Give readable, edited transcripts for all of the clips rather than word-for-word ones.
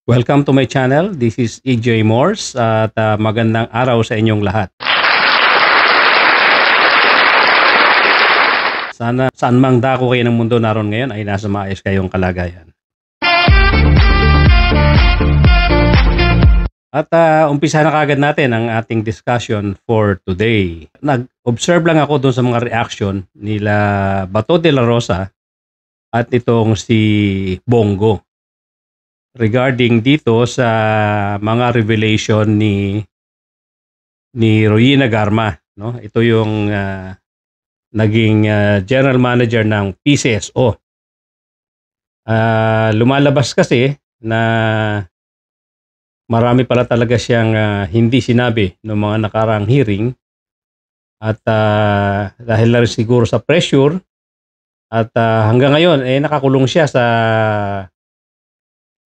Welcome to my channel. This is EJ Morse at magandang araw sa inyong lahat. Sana saan mang dako kayo ng mundo naroon ngayon ay nasa maayos kayong kalagayan. At umpisa na kagad natin ang ating discussion for today. Nag-observe lang ako doon sa mga reaction nila Bato de la Rosa at itong si Bongo regarding dito sa mga revelation ni Royina Garma, no? Ito yung naging general manager ng PCSO. Lumalabas kasi na marami pala talaga siyang hindi sinabi ng mga nakarang hearing at dahil na rin siguro sa pressure at hanggang ngayon nakakulong siya sa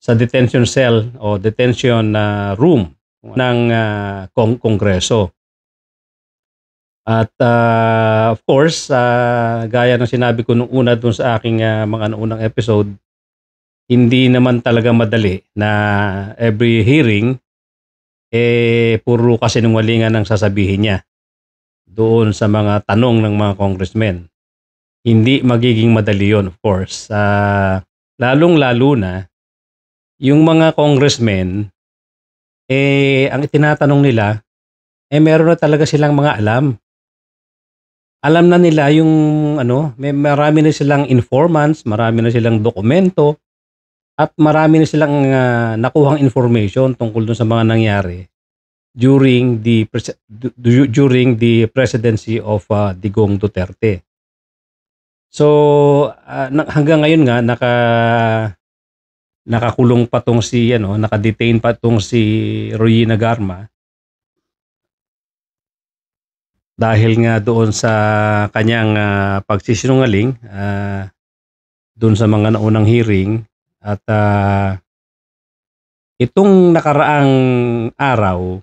detention cell o detention room ng Kongreso. At of course, gaya ng sinabi ko nung una dun sa aking mga unang episode, hindi naman talaga madali na every hearing puro kasinungalingan ang sasabihin niya doon sa mga tanong ng mga congressmen. Hindi magiging madali yun, of course. Lalong-lalo na yung mga congressmen, ang itinatanong nila, meron na talaga silang mga alam. Alam na nila yung marami na silang informants, marami na silang dokumento, at marami na silang nakuhang information tungkol dun sa mga nangyari during the presidency of Digong Duterte. So hanggang ngayon nga nakakulong pa tong si naka-detain pa tong si Royina Garma dahil nga doon sa kanyang pagsisinungaling doon sa mga naunang hearing. At itong nakaraang araw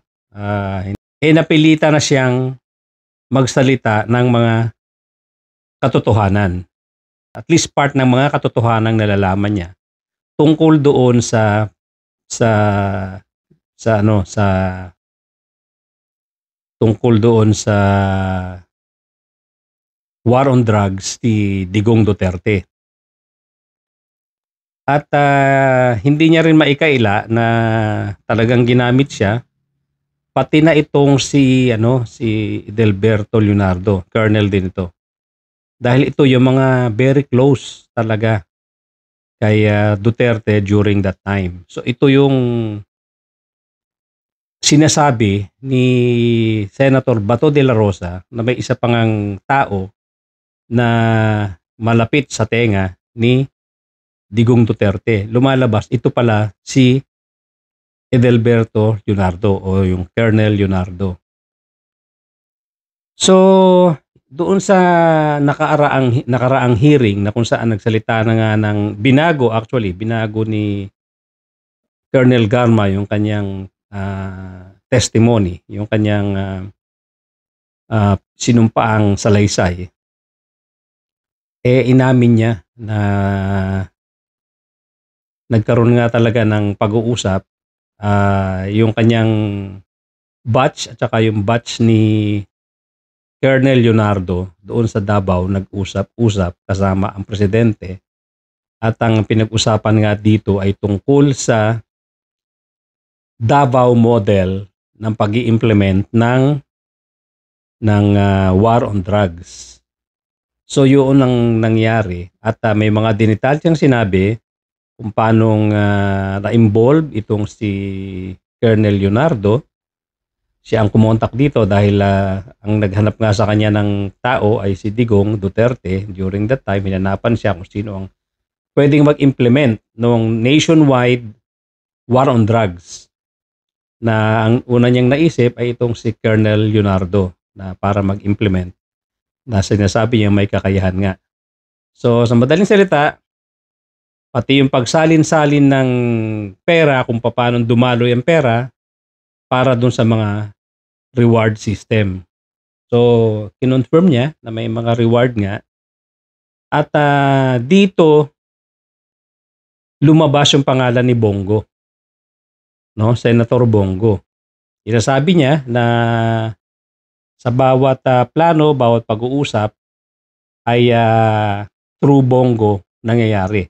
napilita na siyang magsalita ng mga katotohanan. At least part ng mga katotohanan nalalaman niya tungkol doon sa tungkol doon sa war on drugs ni Digong Duterte. At hindi niya rin maikaila na talagang ginamit siya pati na itong si Delberto Leonardo, colonel din ito. Dahil ito yung mga very close talaga kay Duterte during that time. So ito yung sinasabi ni Senator Bato de la Rosa na may isa pang tao na malapit sa tenga ni Digong Duterte. Lumalabas, ito pala si Edelberto Leonardo o yung Colonel Leonardo. So, doon sa nakaraang hearing na kung saan nagsalita na nga ng binago ni Colonel Garma yung kanyang testimony, yung kanyang sinumpaang salaysay, inamin niya na nagkaroon nga talaga ng pag-uusap yung kanyang batch at saka yung batch ni Colonel Leonardo doon sa Davao, nag-usap-usap kasama ang presidente. At ang pinag-usapan nga dito ay tungkol sa Davao model ng pag-i-implement ng war on drugs. So yun ang nangyari at may mga dinital siyang sinabi kung paano na-involve itong si Colonel Leonardo. Siya ang kumontak dito dahil ang naghanap nga sa kanya ng tao ay si Digong Duterte. During that time, hinanapan siya kung sino ang pwedeng mag-implement ng nationwide war on drugs. Na ang una niyang naisip ay itong si Colonel Leonardo na para mag-implement na sinasabi niya may kakayahan nga. So sa madaling salita, pati yung pagsalin-salin ng pera kung paano dumaloy ang pera para dun sa mga reward system. So, kinonfirm niya na may mga reward nga. At dito, lumabas yung pangalan ni Bongo. no, Senator Bongo. Sinasabi niya na sa bawat plano, bawat pag-uusap ay through Bongo nangyayari.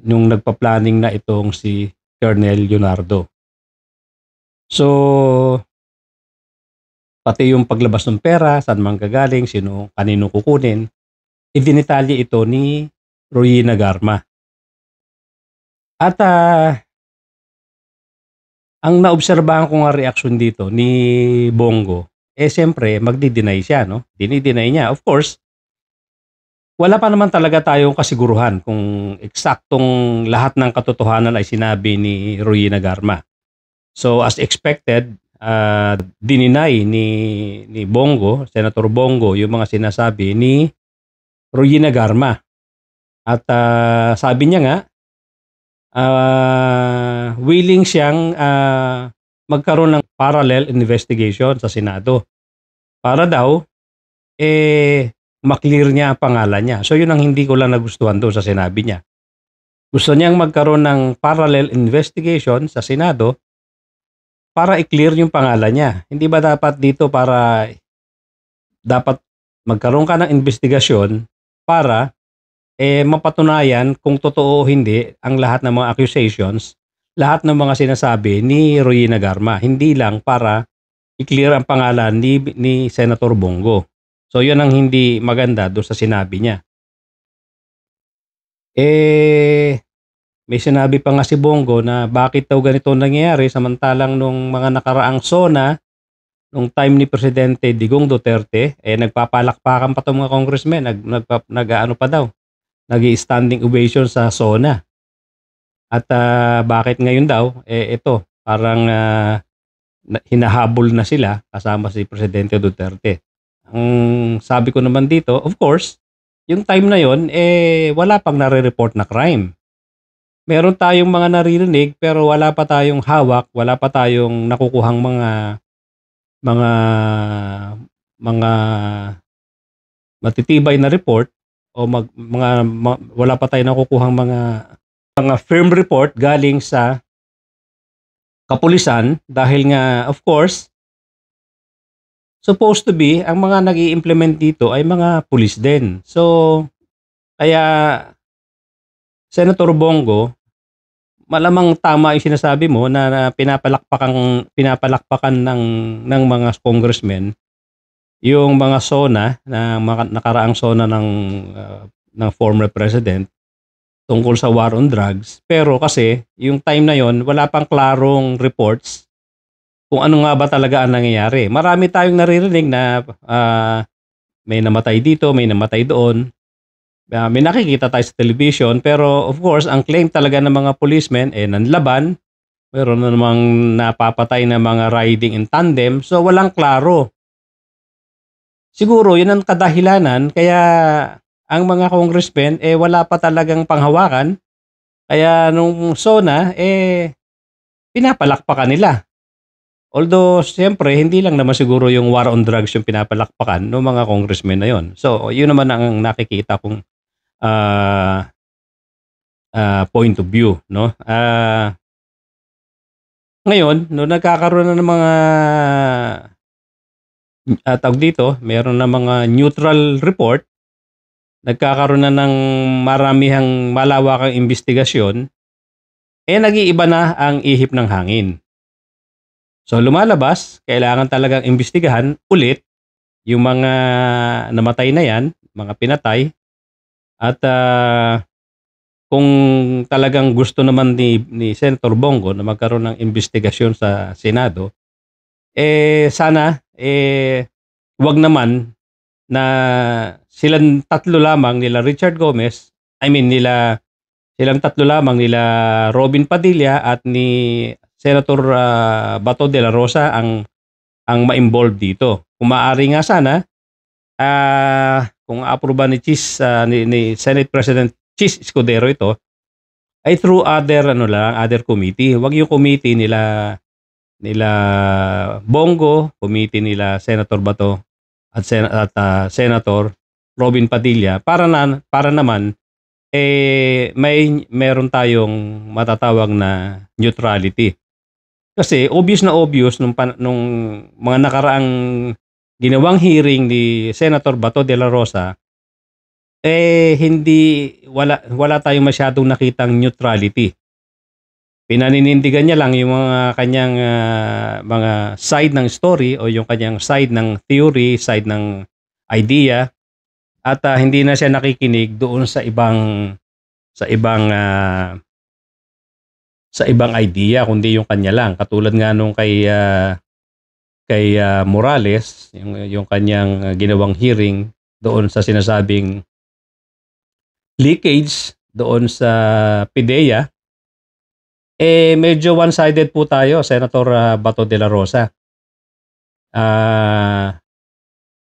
Nung nagpa-planning na itong si Colonel Leonardo. So, pati yung paglabas ng pera, saan man gagaling, kanino kukunin, idinitalye ito ni Royina Garma. At ang naobserbahan ko nga reaksyon dito ni Bongo, siyempre magdi-deny siya, no? Dinideny niya. Of course, wala pa naman talaga tayong kasiguruhan kung eksaktong lahat ng katotohanan ay sinabi ni Royina Garma. So as expected, dininay ni Bongo, Senator Bongo, yung mga sinasabi ni Royina Garma. At sabi niya nga, willing siyang magkaroon ng parallel investigation sa Senado para daw maklear niya ang pangalan niya. So yun ang hindi ko lang nagustuhan doon sa sinabi niya. Gusto niyang magkaroon ng parallel investigation sa Senado para i-clear yung pangalan niya. Hindi ba dapat dito dapat magkaroon ka ng investigasyon para mapatunayan kung totoo o hindi ang lahat ng mga accusations, lahat ng mga sinasabi ni Royina Garma. Hindi lang para i-clear ang pangalan ni Senator Bongo. So yun ang hindi maganda doon sa sinabi niya. May sinabi pa nga si Bongo na bakit daw ganito nangyayari samantalang nung mga nakaraang SONA, nung time ni Presidente Digong Duterte, nagpapalakpakan pa itong mga congressmen, nag-ano pa daw, nag-standing ovation sa SONA. At bakit ngayon daw, ito, parang hinahabol na sila kasama si Presidente Duterte. Ang sabi ko naman dito, of course, yung time na yon wala pang nare-report na crime. Meron tayong mga naririnig pero wala pa tayong hawak, wala pa tayong nakukuhang mga matitibay na report o wala pa tayong nakukuhang mga firm report galing sa kapulisan dahil nga of course supposed to be ang mga nag-i-implement dito ay mga pulis din. So kaya Senator Bongo, malamang tama yung sinasabi mo na pinapalakpakan ng mga congressmen yung mga SONA na nakaraang SONA ng former president tungkol sa war on drugs. Pero kasi yung time na yon wala pang klarong reports kung ano nga ba talaga ang nangyayari. Marami tayong naririnig na may namatay dito, may namatay doon. May nakikita tayo sa television pero of course ang claim talaga ng mga policemen nanlaban. Meron na namang napapatay na mga riding in tandem. So walang klaro. Siguro yun ang kadahilanan kaya ang mga congressmen wala pa talagang panghawakan. Kaya nung SONA pinapalakpakan nila. Although, siyempre, hindi lang naman siguro yung war on drugs yung pinapalakpakan ng mga congressmen na yon. So, yun naman ang nakikita kong point of view. No? Ngayon, no, nagkakaroon na ng mga tawag dito, meron na mga neutral report, nagkakaroon na ng maramihang malawakang investigasyon, nag-iiba na ang ihip ng hangin. So lumalabas, kailangan talagang imbestigahan ulit yung mga namatay na yan, mga pinatay. At kung talagang gusto naman ni Senator Bongo na magkaroon ng investigasyon sa Senado, sana wag naman na silang tatlo lamang nila Richard Gomez, silang tatlo lamang nila Robin Padilla at ni Senator Bato de la Rosa ang ma-involve dito. Kung maaari nga sana, kung a-aproba ni Senate President Chis Escudero ito, ay through other committee. Huwag yung committee nila Bongo, committee nila Senator Bato at Senator Robin Padilla para naman meron tayong matatawag na neutrality. Kasi obvious nung mga nakaraang ginawang hearing ni Senator Bato de la Rosa, hindi wala tayong masyadong nakitang neutrality. Pinaninindigan niya lang yung mga kanyang, mga side ng story o yung kanyang side ng theory, side ng idea at, hindi na siya nakikinig doon sa ibang, sa ibang idea kundi yung kanya lang. Katulad nga nung kay Morales, yung kanyang, ginawang hearing doon sa sinasabing leakage doon sa PIDEA, medyo one-sided po tayo, Senator, Bato de la Rosa.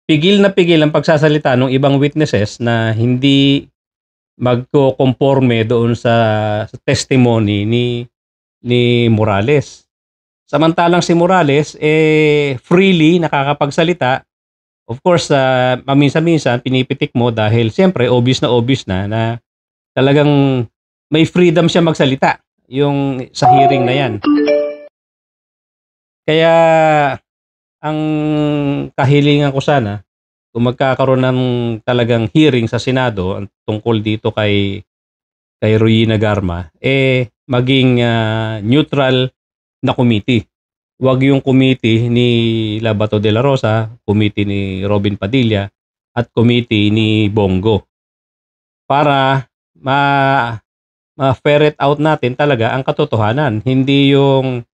Pigil na pigil ang pagsasalita ng ibang witnesses na hindi magkokonporme doon sa testimony ni Morales. Samantalang si Morales, freely nakakapagsalita. Of course, paminsan-minsan pinipitik mo dahil siyempre obvious na talagang may freedom siya magsalita yung sa hearing na yan. Kaya ang kahilingan ko sana kung magkakaroon ng talagang hearing sa Senado tungkol dito kay Ruina Garma, maging neutral na committee. Huwag yung committee ni Bato de la Rosa, committee ni Robin Padilla, at committee ni Bongo. Para ma-ferret out natin talaga ang katotohanan. Hindi yung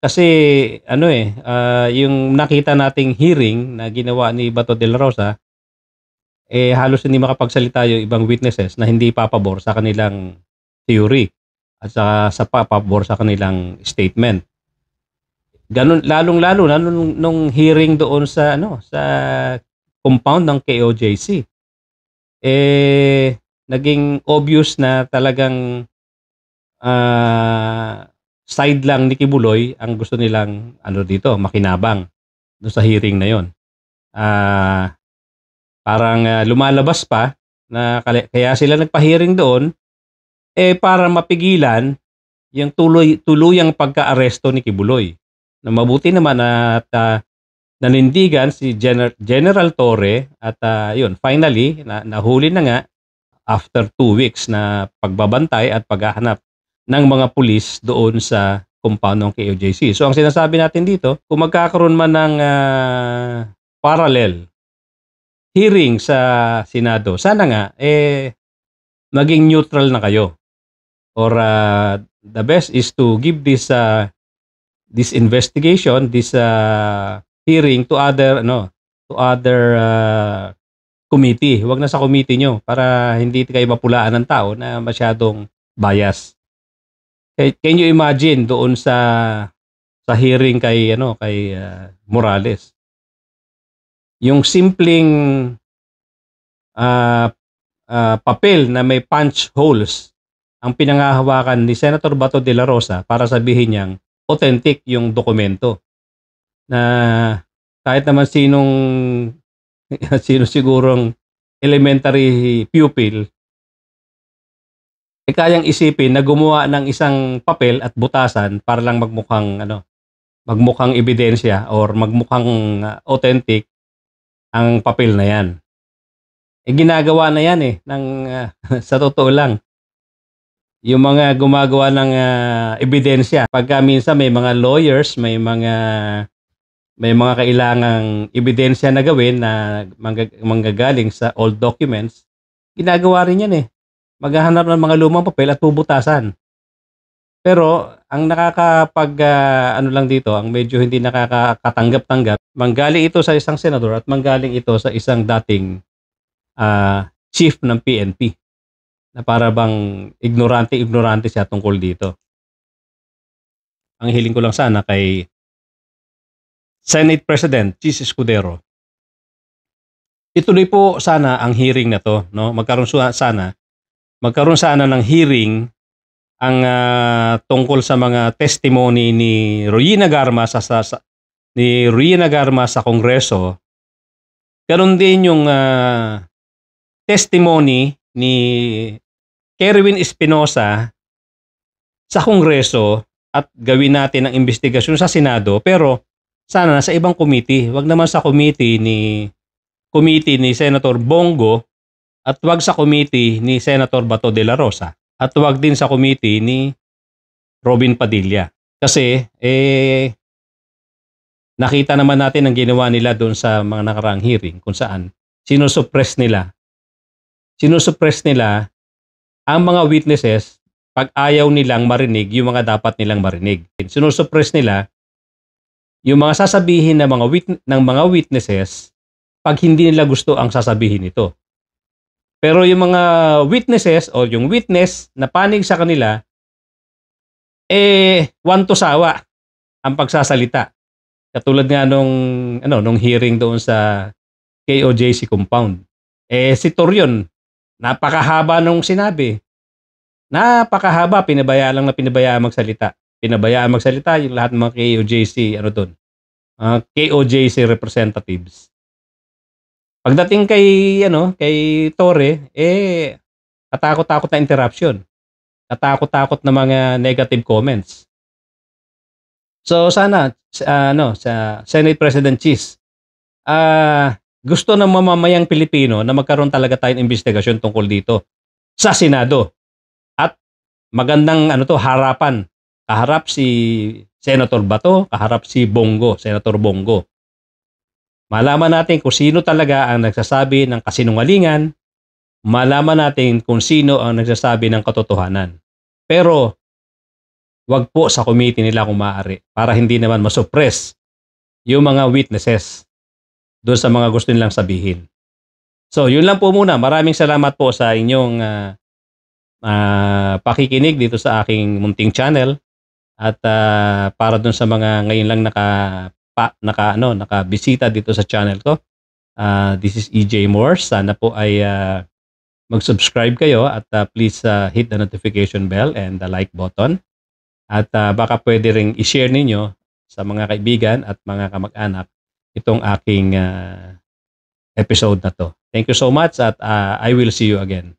kasi yung nakita nating hearing na ginawa ni Bato de la Rosa, halos hindi makapagsalita yung ibang witnesses na hindi papabor sa kanilang theory at sa papabor sa kanilang statement. Ganun lalong-lalo na nung hearing doon sa sa compound ng KOJC. Naging obvious na talagang side lang ni Kibuloy ang gusto nilang dito makinabang doon sa hearing na yon. Parang lumalabas pa na kaya sila nagpa-hearing doon para mapigilan yung tuluyang pagka-aresto ni Kibuloy. Na mabuti naman at nanindigan si General Torre at yun finally nahuli na nga after 2 weeks na pagbabantay at paghahanap ng mga pulis doon sa compound ng KOJC. So ang sinasabi natin dito, kung magkakaroon man ng parallel hearing sa Senado, sana nga maging neutral na kayo. Or the best is to give this investigation, this hearing to other committee. Huwag na sa committee nyo para hindi kayo mapulaan ng tao na masyadong bias. Can you imagine doon sa hearing kay Morales? Yung simpleng papel na may punch holes ang pinangahawakan ni Senator Bato de la Rosa para sabihin niyang authentic yung dokumento. Na kahit naman sino sigurong elementary pupil kayang isipin na gumawa ng isang papel at butasan para lang magmukhang ebidensya or magmukhang authentic ang papel na yan. Ginagawa na yan ng sa totoo lang. Yung mga gumagawa ng ebidensya, pagka minsan may mga lawyers, may mga kailangang ebidensya na gawin na manggagaling sa old documents, ginagawa rin yan maghahanap ng mga lumang papel at bubutasan. Pero ang lang dito, ang medyo hindi nakakatanggap-tanggap, manggaling ito sa isang senador at manggaling ito sa isang dating chief ng PNP na para bang ignorante siya tungkol dito. Ang hiling ko lang sana kay Senate President Chis Escudero, ituloy po sana ang hearing na to, no? Magkaroon sana ng hearing ang tungkol sa mga testimony ni Ruina Garma sa Kongreso. Ganon din yung testimony ni Kerwin Espinosa sa Kongreso at gawin natin ang investigasyon sa Senado, pero sana sa ibang committee. Wag naman sa committee ni Senator Bongo at wag sa committee ni Senator Bato de la Rosa at wag din sa committee ni Robin Padilla. Kasi nakita naman natin ang ginawa nila doon sa mga nakaraang hearing kung saan sinusuppress nila ang mga witnesses pag ayaw nilang marinig yung mga dapat nilang marinig. Sinusuppress nila yung mga sasabihin ng mga witnesses pag hindi nila gusto ang sasabihin nito. Pero yung mga witnesses o yung witness na panig sa kanila, want to sawa ang pagsasalita. Katulad nga nung hearing doon sa KOJC compound. Si Torion, napakahaba nung sinabi. Napakahaba, pinabaya magsalita. Pinabaya magsalita yung lahat ng mga KOJC, KOJC representatives. Pagdating kay Torre, katakot-takot na interruption. Katakot-takot na mga negative comments. So sana sa Senate President Cheese, gusto ng mamamayang Pilipino na magkaroon talaga tayong investigasyon tungkol dito sa Senado. At magandang harapan. Kaharap si Senator Bato, kaharap si Senator Bongo. Malaman natin kung sino talaga ang nagsasabi ng kasinungalingan, malaman natin kung sino ang nagsasabi ng katotohanan. Pero wag po sa committee nila kung maaari para hindi naman masuppress yung mga witnesses doon sa mga gusto nilang sabihin. So, yun lang po muna. Maraming salamat po sa inyong pakikinig dito sa aking munting channel. At para doon sa mga ngayon lang nakabisita dito sa channel ko. This is EJ Moore. Sana po ay mag-subscribe kayo at please hit the notification bell and the like button. At baka pwede ring i-share ninyo sa mga kaibigan at mga kamag-anak itong aking episode na to. Thank you so much at I will see you again.